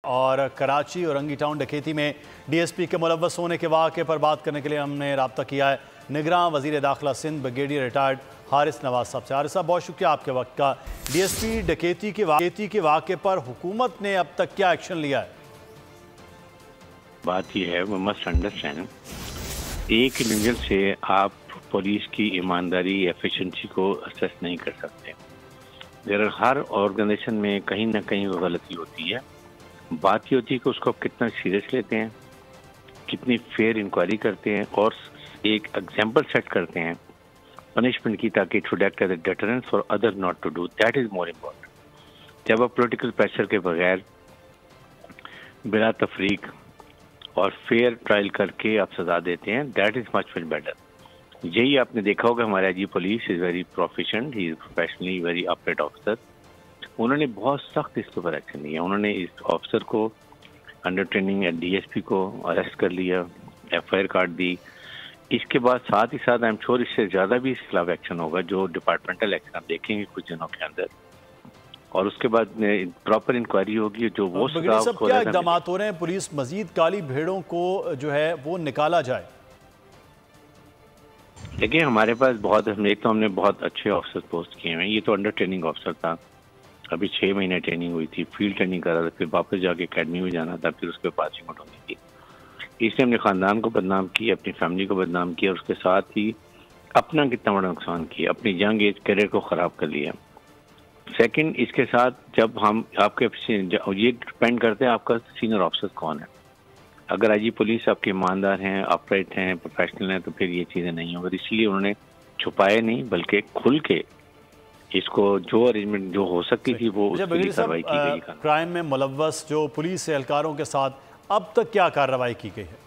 और कराची और रंगी टाउन डकैती में डीएसपी के मुलव्वस होने के वाक़े पर बात करने के लिए हमने रब्ता किया है निगरान वज़ीर दाखिला सिंध ब्रिगेडियर रिटायर्ड हारिस नवाज साहब से। हारिस साहब, बहुत शुक्रिया आपके वक्त का। डीएसपी डकैती के वाक़े पर हुकूमत ने अब तक क्या एक्शन लिया है? बात यह है, वो मस्ट अंडरस्टैंड, एक इंडिविजुअल से आप पुलिस की ईमानदारी एफिशिएंसी को असेस नहीं कर सकते। अगर हर ऑर्गेनाइजेशन में कहीं ना कहीं वो गलती होती है। बात ये होती है कि उसको आप कितना सीरियस लेते हैं, कितनी फेयर इंक्वायरी करते हैं और एक एग्जाम्पल सेट करते हैं पनिशमेंट की, ताकि to act as a deterrence for other not to do, that is more important. जब आप पॉलिटिकल प्रेशर के बगैर बिला तफरीक और फेयर ट्रायल करके आप सजा देते हैं, that is much much better. यही आपने देखा होगा, हमारे IG police is very proficient, he is professionally very update officer. उन्होंने बहुत सख्त इसके ऊपर एक्शन लिया। उन्होंने इस ऑफिसर को अंडर ट्रेनिंग डीएसपी को अरेस्ट कर लिया, एफआईआर काट दी। इसके बाद साथ ही साथ आई एम श्योर इससे ज़्यादा भी इसके खिलाफ एक्शन होगा, जो डिपार्टमेंटल एक्शन आप देखेंगे कुछ दिनों के अंदर, और उसके बाद प्रॉपर इंक्वायरी होगी। जो वो क्या इक़दाम हो रहे हैं पुलिस मजीद काली भेड़ों को जो है वो निकाला जाए? देखिए, हमारे पास बहुत, एक तो हमने बहुत अच्छे ऑफिसर पोस्ट किए हैं। ये तो अंडर ट्रेनिंग ऑफिसर था, अभी 6 महीने ट्रेनिंग हुई थी, फील्ड ट्रेनिंग करा था, फिर वापस जाके अकेडमी में जाना था, फिर उस पर पासिंग आउट होनी थी। इसने अपने ख़ानदान को बदनाम किया, अपनी फैमिली को बदनाम किया, और उसके साथ ही अपना कितना बड़ा नुकसान किया, अपनी यंग एज करियर को ख़राब कर लिया। सेकंड, इसके साथ जब हम आपके ये डिपेंड करते हैं आपका सीनियर ऑफिसर कौन है। अगर आईजी पुलिस आपके ईमानदार हैं, अपराइट हैं, प्रोफेशनल हैं, तो फिर ये चीज़ें नहीं होंगी। इसलिए उन्होंने छुपाए नहीं, बल्कि खुल के इसको जो अरेंजमेंट जो हो सकती थी वो उसकी कार्रवाई की गई। क्राइम में मुलव्वस जो पुलिस एहलकारों के साथ अब तक क्या कार्रवाई की गई है?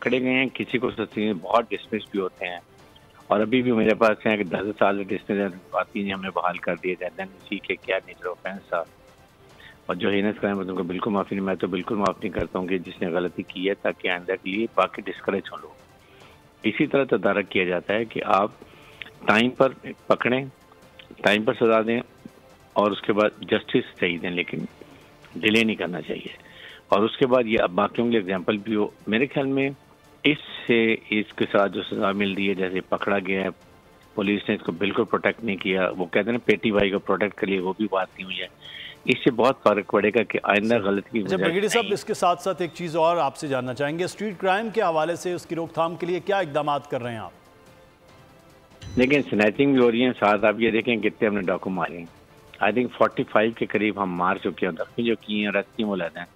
खड़े गए हैं, किसी को बहुत डिसमिस भी होते हैं, और अभी भी मेरे पास हैं कि 10 साल डिसमिस आती है, हमने बहाल कर दिए जाते हैं। इसी के क्या नेचर ऑफेंस था, और जो हीनस क्राइम उनको बिल्कुल माफ़ी नहीं, मैं तो बिल्कुल माफ़ नहीं करता हूँ कि जिसने गलती की है, ताकि आइंदा के लिए बाकी डिस्करेज हो लोग। इसी तरह तदारक किया जाता है कि आप टाइम पर पकड़ें, टाइम पर सजा दें, और उसके बाद जस्टिस सही दें, लेकिन डिले नहीं करना चाहिए। और उसके बाद ये अब बाकियों के लिए एग्जाम्पल भी हो। मेरे ख्याल में इससे इसके साथ जो सजा मिल रही है, जैसे पकड़ा गया है, पुलिस ने इसको बिल्कुल प्रोटेक्ट नहीं किया, वो कहते हैं ना पेटी भाई को प्रोटेक्ट कर लिए, वो भी बात नहीं हुई है। इससे बहुत फर्क पड़ेगा कि आइंदा गलती की। ब्रिगेडियर साहब, इसके साथ साथ एक चीज़ और आपसे जानना चाहेंगे, स्ट्रीट क्राइम के हवाले से उसकी रोकथाम के लिए क्या इकदाम कर रहे हैं आप? देखिए, स्नैचिंग भी हो रही है, साथ आप ये देखें कितने हमने डाकू मारे हैं। आई थिंक 45 के करीब हम मार चुके हैं, दफे जो किए हैं, रस्ती मुलाद हैं।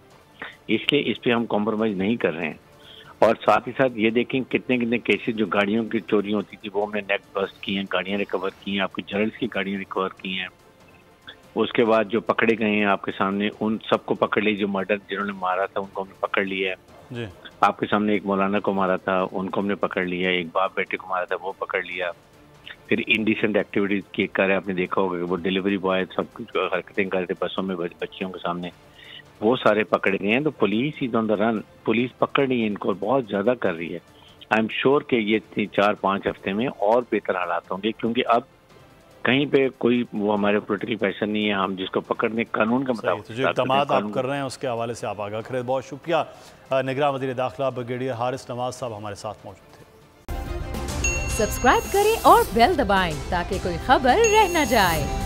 इसलिए इस पर हम कॉम्प्रोमाइज़ नहीं कर रहे हैं। और साथ ही साथ ये देखें कितने कितने केसेस जो गाड़ियों की चोरी होती थी, वो हमने नेक बस्ट की हैं, गाड़ियाँ रिकवर की हैं, आपकी जर्नल्स की गाड़ियाँ रिकवर की हैं। उसके बाद जो पकड़े गए हैं आपके सामने, उन सबको पकड़ ली। जो मर्डर जिन्होंने मारा था उनको हमने पकड़ लिया है। आपके सामने एक मौलाना को मारा था, उनको हमने पकड़ लिया। एक बाप बेटे को मारा था, वो पकड़ लिया। फिर इंडिसेंट एक्टिविटीज की कर आपने देखा होगा कि वो डिलीवरी बॉय सब कुछ हरकतें करते बसों में बच्चियों के सामने, वो सारे पकड़े गए हैं। तो police is on the run, police पकड़ रही है इनको, बहुत ज़्यादा कर रही है। आई एम श्योर कि ये 4-5 हफ्ते में और बेहतर हालात होंगे, क्योंकि अब कहीं पे कोई वो हमारे पोलिटिकल प्रेशर नहीं है, हम जिसको पकड़ने कानून के मुताबिक तो जो इक़दाम आप कर रहे हैं उसके हवाले से आप आगाह करें। बहुत शुक्रिया। निगरान वज़ीर दाखिला ब्रिगेडियर हारिस नवाज साहब हमारे साथ मौजूद थे। सब्सक्राइब करें और बेल दबाएं ताकि कोई खबर रह न जाए।